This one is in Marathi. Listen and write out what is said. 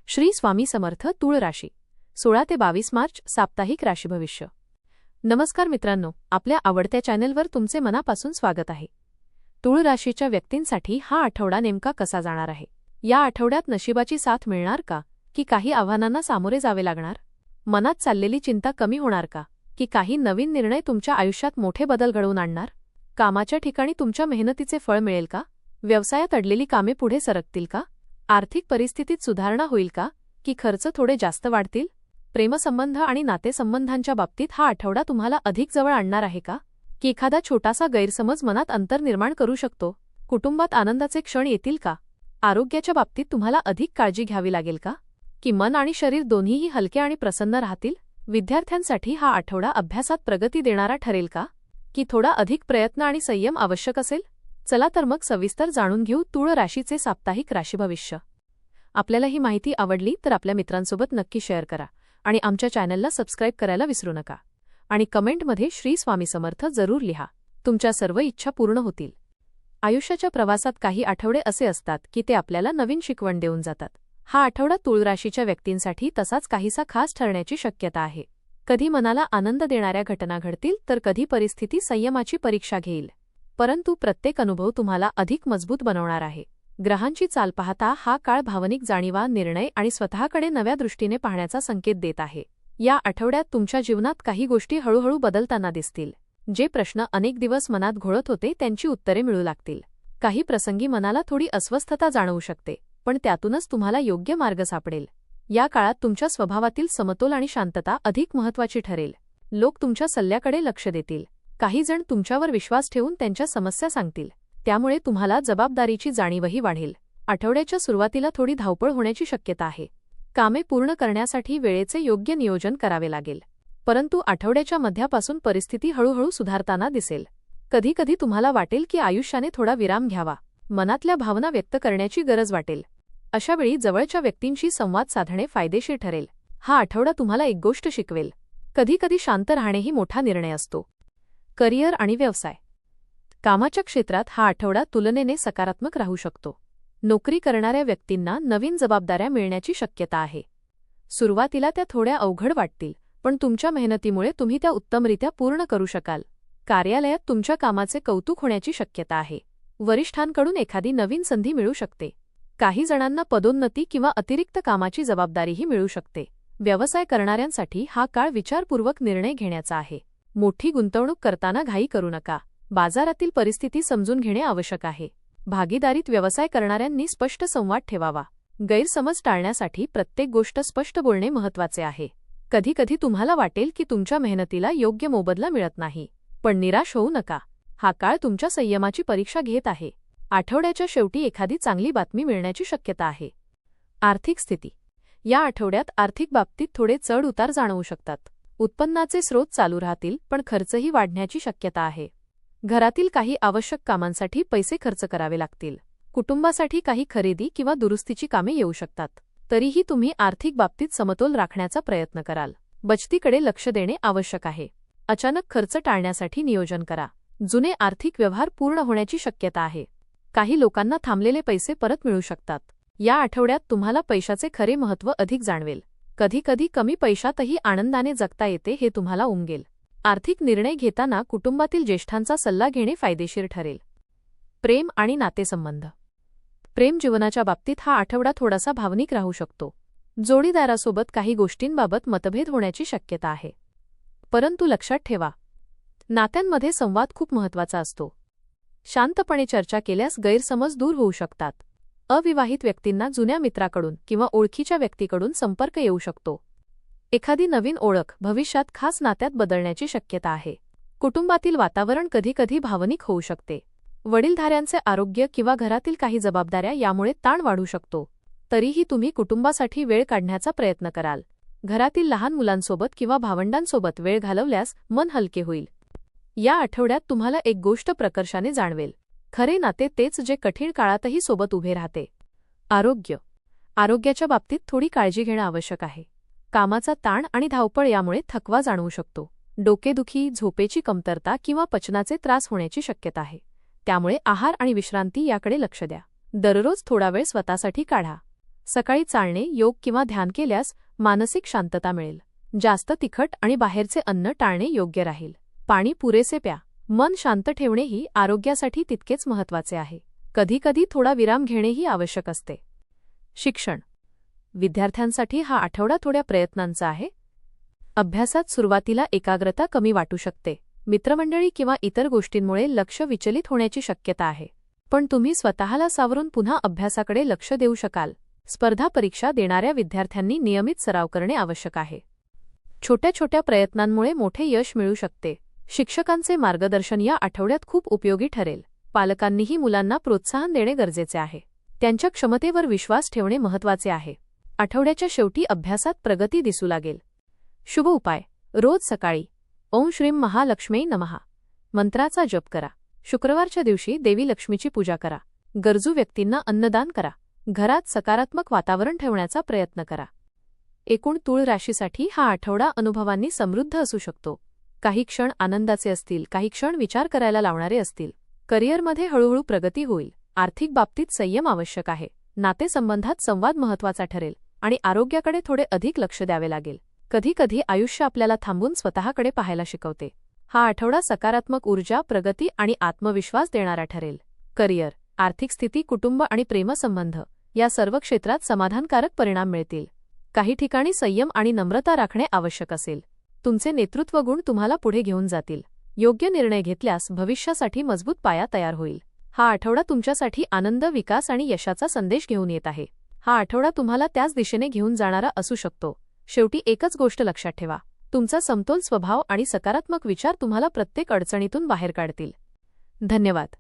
श्री स्वामी समर्थ तूळ राशी 16 ते 22 मार्च साप्ताहिक राशी भविष्य। नमस्कार मित्रांनो, आपल्या आवडत्या चॅनलवर तुमचे मनापासून स्वागत आहे। तूळ राशीच्या व्यक्तींसाठी हा आठवडा नेमका कसा जाणार आहे? या आठवड्यात नशिबाची साथ मिळणार का, की काही आव्हानांना सामोरे जावे लागणार? मनात चाललेली चिंता कमी होणार का, की काही नवीन निर्णय तुमच्या आयुष्यात मोठे बदल घडवून आणणार? कामाच्या ठिकाणी तुमच्या मेहनतीचे फळ मिळेल का? व्यवसायात अडलेली कामे पुढे सरकतील का? आर्थिक परिस्थितीत सुधारणा होईल का, की खर्च थोडे जास्त वाढतील? प्रेमसंबंध आणि नातेसंबंधांच्या बाबतीत हा आठवडा तुम्हाला अधिक जवळ आणणार आहे का, की एखादा छोटासा गैरसमज मनात अंतर निर्माण करू शकतो? कुटुंबात आनंदाचे क्षण येतील का? आरोग्याच्या बाबतीत तुम्हाला अधिक काळजी घ्यावी लागेल का, की मन आणि शरीर दोन्हीही हलके आणि प्रसन्न राहतील? विद्यार्थ्यांसाठी हा आठवडा अभ्यासात प्रगती देणारा ठरेल का, की थोडा अधिक प्रयत्न आणि संयम आवश्यक असेल? चला तर मग सविस्तर जाणून घेऊ तूळ राशीचे साप्ताहिक राशी भविष्य। आपल्याला ही माहिती आवडली तर आपल्या मित्रांसोबत नक्की शेअर करा आणि आमच्या चॅनलला सबस्क्राईब करायला विसरू नका आणि कमेंटमध्ये श्री स्वामी समर्थ जरूर लिहा। तुमच्या सर्व इच्छा पूर्ण होतील। आयुष्याच्या प्रवासात काही आठवडे असे असतात की ते आपल्याला नवीन शिकवण देऊन जातात। हा आठवडा तूळ राशीच्या व्यक्तींसाठी तसाच काहीसा खास ठरण्याची शक्यता आहे। कधी मनाला आनंद देणाऱ्या घटना घडतील तर कधी परिस्थिती संयमाची परीक्षा घेईल, परंतु प्रत्येक अनुभव तुम्हाला अधिक मजबूत बनवणार आहे। ग्रहांची चाल पाहता हा काळ भावनिक जाणीवा, निर्णय आणि स्वतःकडे नव्या दृष्टीने पाहण्याचा संकेत देत आहे। या आठवड्यात तुमच्या जीवनात काही गोष्टी हळूहळू बदलताना दिसतील। जे प्रश्न अनेक दिवस मनात घोळत होते त्यांची उत्तरे मिळू लागतील। काही प्रसंगी मनाला थोडी अस्वस्थता जाणवू शकते, पण त्यातूनच तुम्हाला योग्य मार्ग सापडेल। या काळात तुमच्या स्वभावातील समतोल आणि शांतता अधिक महत्त्वाची ठरेल। लोक तुमच्या सल्ल्याकडे लक्ष देतील। काही जण तुमच्यावर विश्वास ठेवून त्यांच्या समस्या सांगतील, त्यामुळे तुम्हाला जबाबदारीची जाणीवही वाढेल। आठवड्याच्या सुरुवातीला थोडी धावपळ होण्याची शक्यता आहे। कामे पूर्ण करण्यासाठी वेळेचे योग्य नियोजन करावे लागेल, परंतु आठवड्याच्या मध्यापासून परिस्थिती हळूहळू सुधारताना दिसेल। कधीकधी तुम्हाला वाटेल की आयुष्याने थोडा विराम घ्यावा, मनातल्या भावना व्यक्त करण्याची गरज वाटेल। अशावेळी जवळच्या व्यक्तींशी संवाद साधणे फायदेशीर ठरेल। हा आठवडा तुम्हाला एक गोष्ट शिकवेल, कधीकधी शांत राहणेही मोठा निर्णय असतो। करिअर आणि व्यवसाय। कामाच्या क्षेत्रात हा आठवडा तुलनेने सकारात्मक राहू शकतो। नोकरी करणाऱ्या व्यक्तींना नवीन जबाबदाऱ्या मिळण्याची शक्यता आहे। सुरुवातीला त्या थोड्या अवघड वाटतील, पण तुमच्या मेहनतीमुळे तुम्ही त्या उत्तमरित्या पूर्ण करू शकाल। कार्यालयात तुमच्या कामाचे कौतुक होण्याची शक्यता आहे। वरिष्ठांकडून एखादी नवीन संधी मिळू शकते। काही जणांना पदोन्नती किंवा अतिरिक्त कामाची जबाबदारीही मिळू शकते। व्यवसाय करणाऱ्यांसाठी हा काळ विचारपूर्वक निर्णय घेण्याचा आहे। मोठी गुंतवणूक करताना घाई करू नका। बाजारातील परिस्थिती समजून घेणे आवश्यक आहे। भागीदारीत व्यवसाय करणाऱ्यांनी स्पष्ट संवाद ठेवावा। गैरसमज टाळण्यासाठी प्रत्येक गोष्ट स्पष्ट बोलणे महत्त्वाचे आहे। कधीकधी तुम्हाला वाटेल की तुमच्या मेहनतीला योग्य मोबदला मिळत नाही, पण निराश होऊ नका। हा काळ तुमच्या संयमाची परीक्षा घेत आहे। आठवड्याच्या शेवटी एखादी चांगली बातमी मिळण्याची शक्यता आहे। आर्थिक स्थिती। या आठवड्यात आर्थिक बाबतीत थोडे चढ उतार जाणवू शकतात। उत्पन्नाचे स्रोत चालू राहतील, पण खर्चही वाढण्याची शक्यता आहे। घरातील काही आवश्यक कामांसाठी पैसे खर्च करावे लागतील। कुटुंबासाठी काही खरेदी किंवा दुरुस्तीची कामे येऊ शकतात। तरीही तुम्ही आर्थिक बाबतीत समतोल राखण्याचा प्रयत्न कराल। बचतीकडे लक्ष देणे आवश्यक आहे। अचानक खर्च टाळण्यासाठी नियोजन करा। जुने आर्थिक व्यवहार पूर्ण होण्याची शक्यता आहे। काही लोकांना थांबलेले पैसे परत मिळू शकतात। या आठवड्यात तुम्हाला पैशाचे खरे महत्त्व अधिक जाणवेल। कधीकधी कमी पैशातही आनंदाने जगता येते हे तुम्हाला उमगेल। आर्थिक निर्णय घेताना कुटुंबातील ज्येष्ठांचा सल्ला घेणे फायदेशीर ठरेल। प्रेम आणि नातेसंबंध। प्रेम जीवनाच्या बाबतीत हा आठवडा थोडासा भावनिक राहू शकतो। जोडीदारासोबत काही गोष्टींबाबत मतभेद होण्याची शक्यता आहे, परंतु लक्षात ठेवा, नात्यांमध्ये संवाद खूप महत्त्वाचा असतो। शांतपणे चर्चा केल्यास गैरसमज दूर होऊ शकतात। अविवाहित व्यक्तींना जुन्या मित्राकडून किंवा ओळखीच्या व्यक्तीकडून संपर्क येऊ शकतो। एखादी नवीन ओळख भविष्यात खास नात्यात बदलण्याची शक्यता आहे। कुटुंबातील वातावरण कधीकधी भावनिक होऊ शकते। वडीलधाऱ्यांचे आरोग्य किंवा घरातील काही जबाबदाऱ्या यामुळे ताण वाढू शकतो। तरीही तुम्ही कुटुंबासाठी वेळ काढण्याचा प्रयत्न कराल। घरातील लहान मुलांसोबत किंवा भावंडांसोबत वेळ घालवल्यास मन हलके होईल। या आठवड्यात तुम्हाला एक गोष्ट प्रकर्षाने जाणवेल, खरे नाते तेच जे कठीण काळातही सोबत उभे राहते। आरोग्य। आरोग्याच्या बाबतीत थोडी काळजी घेणं आवश्यक आहे। कामाचा ताण आणि धावपळ यामुळे थकवा जाणवू शकतो। डोकेदुखी, झोपेची कमतरता किंवा पचनाचे त्रास होण्याची शक्यता आहे। त्यामुळे आहार आणि विश्रांती याकडे लक्ष द्या। दररोज थोडा वेळ स्वतःसाठी काढा। सकाळी चालणे, योग किंवा ध्यान केल्यास मानसिक शांतता मिळेल. जास्त तिखट आणि बाहेरचे अन्न टाळणे योग्य राहील. पाणी पुरेसे प्या. मन शांत ठेवणेही आरोग्यासाठी तितकेच महत्त्वाचे आहे. कधीकधी थोडा विराम घेणेही आवश्यक असते. शिक्षण. विद्यार्थ्यांसाठी हा आठवडा थोड्या प्रयत्नांचा आहे. अभ्यासात सुरुवातीला एकाग्रता कमी वाटू शकते. मित्रमंडळी किंवा इतर गोष्टींमुळे लक्ष विचलित होण्याची शक्यता आहे. पण तुम्ही स्वतःला सावरून पुन्हा अभ्यासाकडे लक्ष देऊ शकाल. स्पर्धा परीक्षा देणाऱ्या विद्यार्थ्यांनी नियमित सराव करणे आवश्यक आहे. छोट्या छोट्या प्रयत्नांमुळे मोठे यश मिळू शकते. शिक्षकांचे मार्गदर्शन या आठवड्यात खूप उपयोगी ठरेल. पालकांनीही मुलांना प्रोत्साहन देणे गरजेचे आहे. त्यांच्या क्षमतेवर विश्वास ठेवणे महत्त्वाचे आहे. आठवड्याच्या शेवटी अभ्यासात प्रगती दिसू लागेल. शुभ उपाय. रोज सकाळी ओम श्रीं महालक्ष्मी नमः मंत्राचा जप करा. शुक्रवारच्या दिवशी देवी लक्ष्मीची पूजा करा. गरजू व्यक्तींना अन्नदान करा. घरात सकारात्मक वातावरण ठेवण्याचा प्रयत्न करा. एकूण तूळ राशीसाठी हा आठवडा अनुभवांनी समृद्ध असू शकतो. काही क्षण आनंदाचे असतील, काही क्षण विचार करायला लावणारे असतील. करिअरमध्ये हळूहळू प्रगती होईल. आर्थिक बाबतीत संयम आवश्यक आहे. नातेसंबंधात संवाद महत्त्वाचा ठरेल आणि आरोग्याकडे थोडे अधिक लक्ष द्यावे लागेल. कधीकधी आयुष्य आपल्याला थांबून स्वतःकडे पाहायला शिकवते. हा आठवडा सकारात्मक ऊर्जा, प्रगती आणि आत्मविश्वास देणारा ठरेल. करिअर, आर्थिक स्थिती, कुटुंब आणि प्रेमसंबंध या सर्व क्षेत्रात समाधानकारक परिणाम मिळतील. काही ठिकाणी संयम आणि नम्रता राखणे आवश्यक असेल. तुमचे नेतृत्व गुण तुम्हाला पुढे घेऊन जातील. योग्य निर्णय घेतल्यास भविष्यासाठी मजबूत पाया तयार होईल. हा आठवडा तुमच्यासाठी आनंद, विकास आणि यशाचा संदेश घेऊन येत आहे. हा आठवडा तुम्हाला त्याच दिशेने घेऊन जाणारा असू शकतो. शेवटी एकच गोष्ट लक्षात ठेवा. तुमचा समतोल स्वभाव आणि सकारात्मक विचार तुम्हाला प्रत्येक अडचणीतून बाहेर काढतील. धन्यवाद.